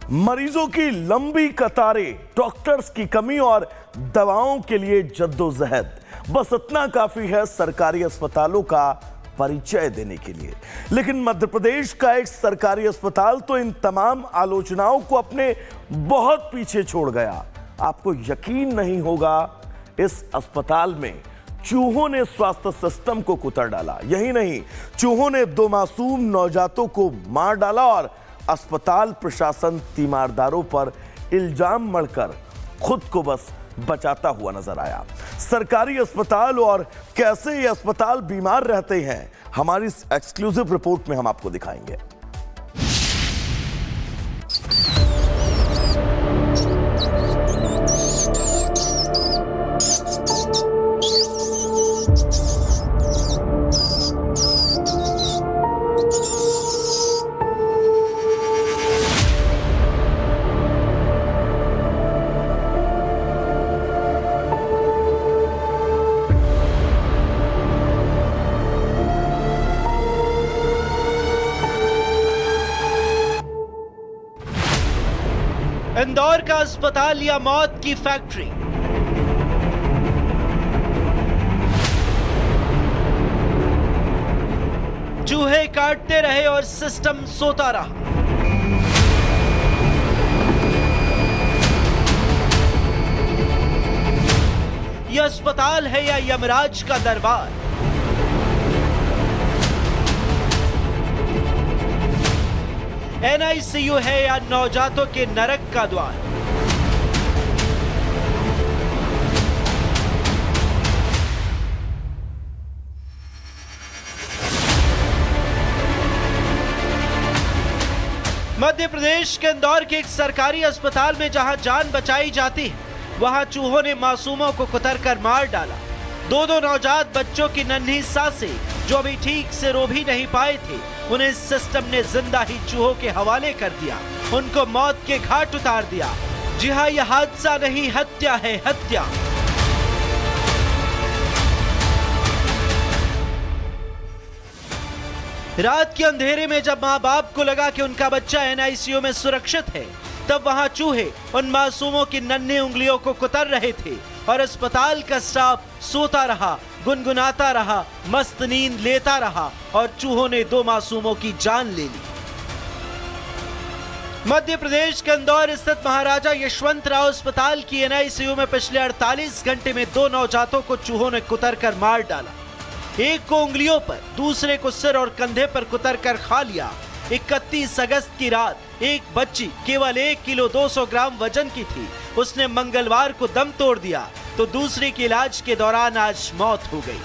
मरीजों की लंबी कतारें, डॉक्टर्स की कमी और दवाओं के लिए जद्दोजहद, बस इतना काफी है सरकारी अस्पतालों का परिचय देने के लिए। लेकिन मध्य प्रदेश का एक सरकारी अस्पताल तो इन तमाम आलोचनाओं को अपने बहुत पीछे छोड़ गया। आपको यकीन नहीं होगा, इस अस्पताल में चूहों ने स्वास्थ्य सिस्टम को कुतर डाला। यही नहीं, चूहों ने 2 मासूम नवजातों को मार डाला और अस्पताल प्रशासन तीमारदारों पर इल्जाम मढ़कर खुद को बस बचाता हुआ नजर आया। सरकारी अस्पताल और कैसे ये अस्पताल बीमार रहते हैं, हमारी इस एक्सक्लूसिव रिपोर्ट में हम आपको दिखाएंगे। इंदौर का अस्पताल या मौत की फैक्ट्री। चूहे काटते रहे और सिस्टम सोता रहा। यह अस्पताल है या यमराज का दरबार? NICU है या नवजातों के नरक का द्वार? मध्य प्रदेश के इंदौर के एक सरकारी अस्पताल में जहां जान बचाई जाती है, वहां चूहों ने मासूमों को कुतरकर मार डाला। 2 नवजात बच्चों की नन्ही सांसें जो अभी ठीक से रो भी नहीं पाए थे, उन्हें सिस्टम ने जिंदा ही चूहों के हवाले कर दिया, उनको मौत के घाट उतार दिया। जी हां, यह हादसा नहीं, हत्या है, हत्या। रात के अंधेरे में जब मां बाप को लगा कि उनका बच्चा NICU में सुरक्षित है, तब वहां चूहे उन मासूमों की नन्ही उंगलियों को कुतर रहे थे और अस्पताल का स्टाफ सोता रहा, गुनगुनाता रहा, मस्त नींद लेता रहा और चूहों ने 2 मासूमों की जान ले ली। मध्य प्रदेश के इंदौर स्थित महाराजा यशवंतराव अस्पताल की NICU में पिछले 48 घंटे में 2 नवजातों को चूहों ने कुतरकर मार डाला। एक को उंगलियों पर, दूसरे को सिर और कंधे पर कुतरकर खा लिया। 31 अगस्त की रात एक बच्ची केवल 1 किलो 200 ग्राम वजन की थी, उसने मंगलवार को दम तोड़ दिया, तो दूसरे के इलाज के दौरान आज मौत हो गई।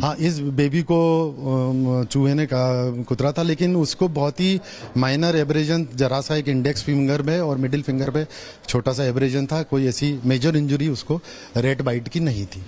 हाँ, इस बेबी को चूहे ने कुतरा था, लेकिन उसको बहुत ही माइनर एब्रेजन, जरा सा एक इंडेक्स फिंगर में और मिडिल फिंगर पे छोटा सा एब्रेजन था। कोई ऐसी मेजर इंजरी उसको रेट बाइट की नहीं थी।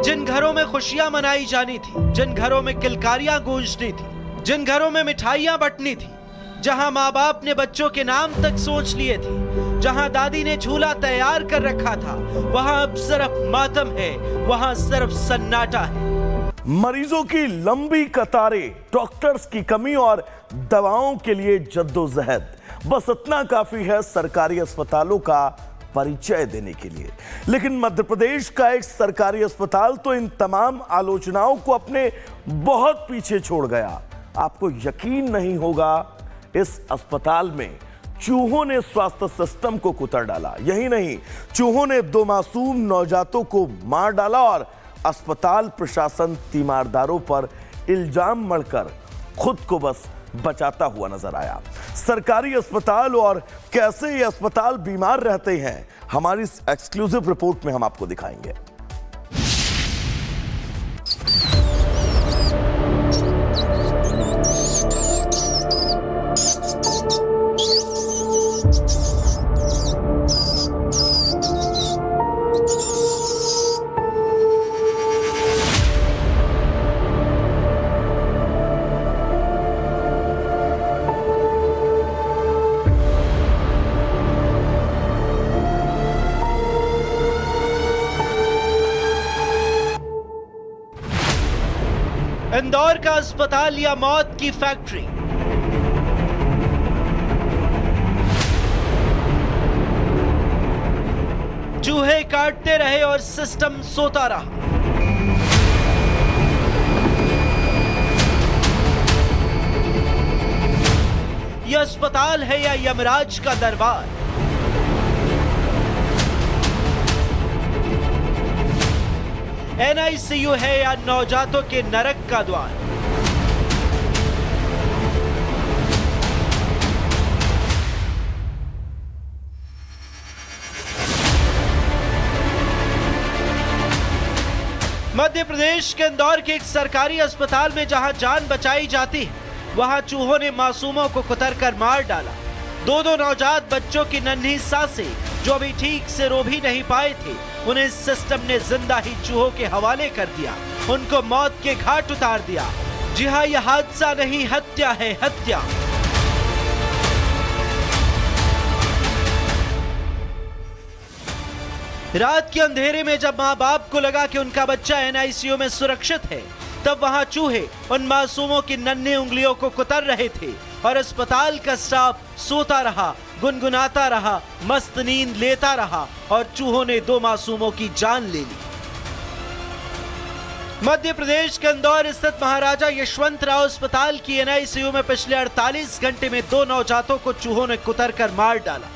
जिन घरों में खुशियां मनाई जानी थी, जिन घरों में किलकारियां गूंजनी थी, जिन घरों में मिठाइयां बंटनी थी, जहां माँ बाप ने बच्चों के नाम तक सोच लिए थे, जहां दादी ने झूला तैयार कर रखा था, वहां अब सिर्फ मातम है, वहां सिर्फ सन्नाटा है। मरीजों की लंबी कतारें, डॉक्टर्स की कमी और दवाओं के लिए जद्दोजहद, बस इतना काफी है सरकारी अस्पतालों का परिचय देने के लिए। लेकिन मध्य प्रदेश का एक सरकारी अस्पताल तो इन तमाम आलोचनाओं को अपने बहुत पीछे छोड़ गया। आपको यकीन नहीं होगा, इस अस्पताल में चूहों ने स्वास्थ्य सिस्टम को कुतर डाला। यही नहीं, चूहों ने 2 मासूम नवजातों को मार डाला और अस्पताल प्रशासन तीमारदारों पर इल्जाम मढ़कर खुद को बस बचाता हुआ नजर आया। सरकारी अस्पताल और कैसे ये अस्पताल बीमार रहते हैं, हमारी इस एक्सक्लूसिव रिपोर्ट में हम आपको दिखाएंगे। इंदौर का अस्पताल या मौत की फैक्ट्री। चूहे काटते रहे और सिस्टम सोता रहा। यह अस्पताल है या यमराज का दरबार? एनआईसीयू है या नवजातों के नरक का द्वार? मध्य प्रदेश के इंदौर के एक सरकारी अस्पताल में जहां जान बचाई जाती है, वहां चूहों ने मासूमों को कुतरकर मार डाला। दो नवजात बच्चों की नन्ही सांसें जो अभी ठीक से रो भी नहीं पाए थे, उन्हें सिस्टम ने जिंदा ही चूहों के हवाले कर दिया, उनको मौत के घाट उतार दिया। जी हां, यह हादसा नहीं, हत्या है, हत्या। रात के अंधेरे में जब मां बाप को लगा कि उनका बच्चा एनआईसीयू में सुरक्षित है, तब वहां चूहे उन मासूमों की नन्ही उंगलियों को कुतर रहे थे और अस्पताल का स्टाफ सोता रहा, गुनगुनाता रहा, मस्त नींद लेता रहा और चूहों ने 2 मासूमों की जान ले ली। मध्य प्रदेश के इंदौर स्थित महाराजा यशवंतराव अस्पताल की एनआईसीयू में पिछले 48 घंटे में 2 नवजातों को चूहों ने कुतरकर मार डाला।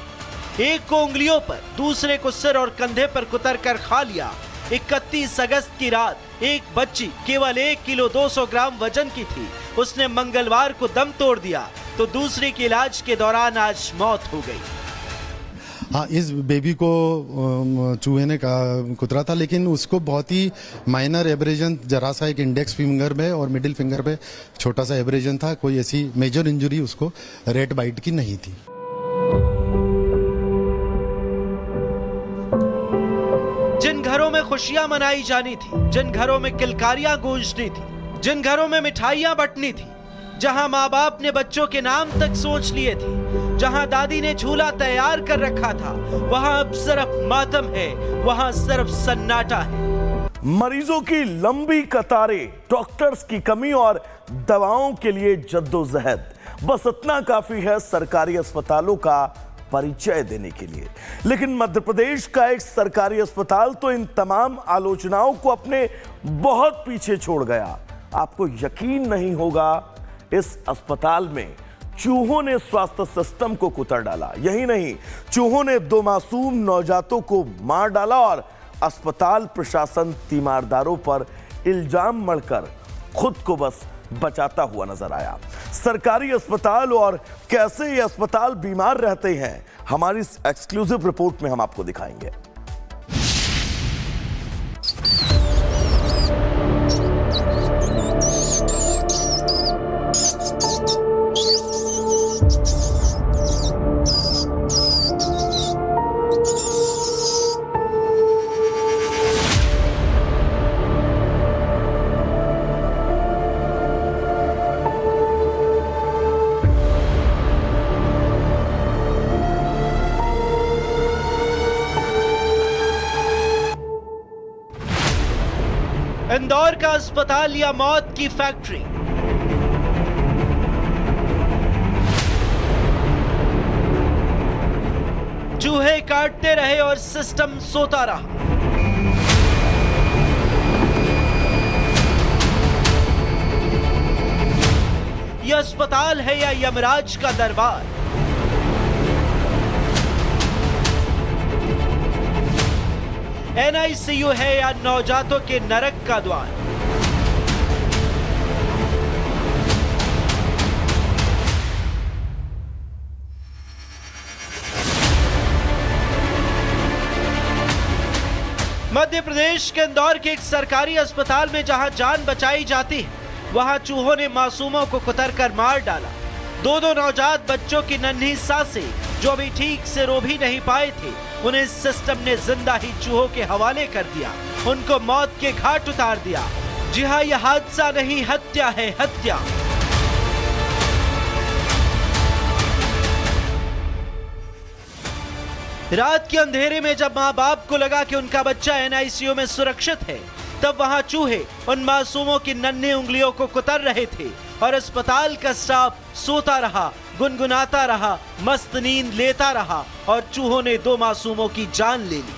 एक को उंगलियों पर, दूसरे को सिर और कंधे पर कुतरकर खा लिया। 31 अगस्त की रात एक बच्ची केवल 1 किलो 200 ग्राम वजन की थी, उसने मंगलवार को दम तोड़ दिया, तो दूसरी की इलाज के दौरान आज मौत हो गई। हाँ, इस बेबी को चूहे ने कुतरा था, लेकिन उसको बहुत ही माइनर एब्रेजन, जरा सा एक इंडेक्स फिंगर में और मिडिल फिंगर पे छोटा सा एब्रेजन था। कोई ऐसी मेजर इंजरी उसको रेट बाइट की नहीं थी। जिन घरों में खुशियां मनाई जानी थी, जिन घरों में किलकारियां गूंजनी थी, जिन घरों में मिठाइयां बंटनी थी, जहां माँ बाप ने बच्चों के नाम तक सोच लिए थे, जहां दादी ने झूला तैयार कर रखा था, वहां अब सिर्फ मातम है, वहां सिर्फ सन्नाटा है। मरीजों की लंबी कतारें, डॉक्टर्स की कमी और दवाओं के लिए जद्दोजहद, बस इतना काफी है सरकारी अस्पतालों का परिचय देने के लिए। लेकिन मध्य प्रदेश का एक सरकारी अस्पताल तो इन तमाम आलोचनाओं को अपने बहुत पीछे छोड़ गया। आपको यकीन नहीं होगा, इस अस्पताल में चूहों ने स्वास्थ्य सिस्टम को कुतर डाला। यही नहीं, चूहों ने 2 मासूम नवजातों को मार डाला और अस्पताल प्रशासन तीमारदारों पर इल्जाम मढ़कर खुद को बस बचाता हुआ नजर आया। सरकारी अस्पताल और कैसे ये अस्पताल बीमार रहते हैं, हमारी इस एक्सक्लूसिव रिपोर्ट में हम आपको दिखाएंगे। इंदौर का अस्पताल या मौत की फैक्ट्री। चूहे काटते रहे और सिस्टम सोता रहा। यह अस्पताल है या यमराज का दरबार? एनआईसीयू है या नवजातों के नरक का द्वार? मध्य प्रदेश के इंदौर के एक सरकारी अस्पताल में जहां जान बचाई जाती है, वहां चूहों ने मासूमों को कुतरकर मार डाला। 2 नवजात बच्चों की नन्ही सांसें जो अभी ठीक से रो भी नहीं पाए थे, उन्हें सिस्टम ने जिंदा ही चूहों के हवाले कर दिया, उनको मौत के घाट उतार दिया। जी हां, यह हादसा नहीं, हत्या है, हत्या। रात के अंधेरे में जब मां बाप को लगा कि उनका बच्चा एनआईसीयू में सुरक्षित है, तब वहां चूहे उन मासूमों की नन्ही उंगलियों को कुतर रहे थे और अस्पताल का स्टाफ सोता रहा, गुनगुनाता रहा, मस्त नींद लेता रहा और चूहों ने 2 मासूमों की जान ले ली।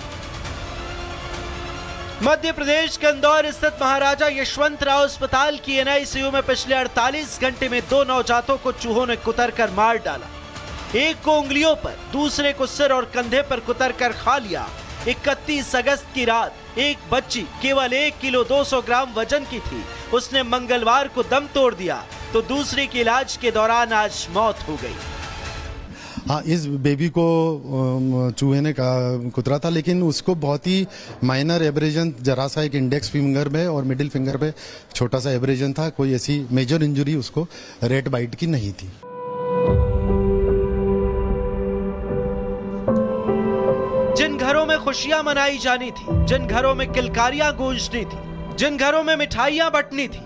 मध्य प्रदेश के इंदौर स्थित महाराजा यशवंतराव अस्पताल की एनआईसीयू में पिछले 48 घंटे में 2 नवजातों को चूहों ने कुतरकर मार डाला। एक को उंगलियों पर, दूसरे को सिर और कंधे पर कुतरकर खा लिया। 31 अगस्त की रात एक बच्ची केवल 1 किलो 200 ग्राम वजन की थी। उसने मंगलवार को दम तोड़ दिया तो दूसरी की इलाज के दौरान आज मौत हो गई। हाँ, इस बेबी को चूहे ने कुतरा था, लेकिन उसको बहुत ही माइनर एब्रेजन, जरा सा एक इंडेक्स फिंगर में और मिडिल फिंगर पे छोटा सा एब्रेजन था। कोई ऐसी मेजर इंजरी उसको रेट बाइट की नहीं थी। जिन घरों में खुशियां मनाई जानी थी, जिन घरों में किलकारियां गूंजनी थी, जिन घरों में मिठाइयां बंटनी थी,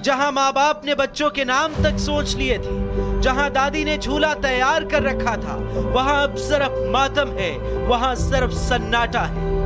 जहां माँ बाप ने बच्चों के नाम तक सोच लिए थे, जहां दादी ने झूला तैयार कर रखा था, वहां अब सिर्फ मातम है, वहां सिर्फ सन्नाटा है।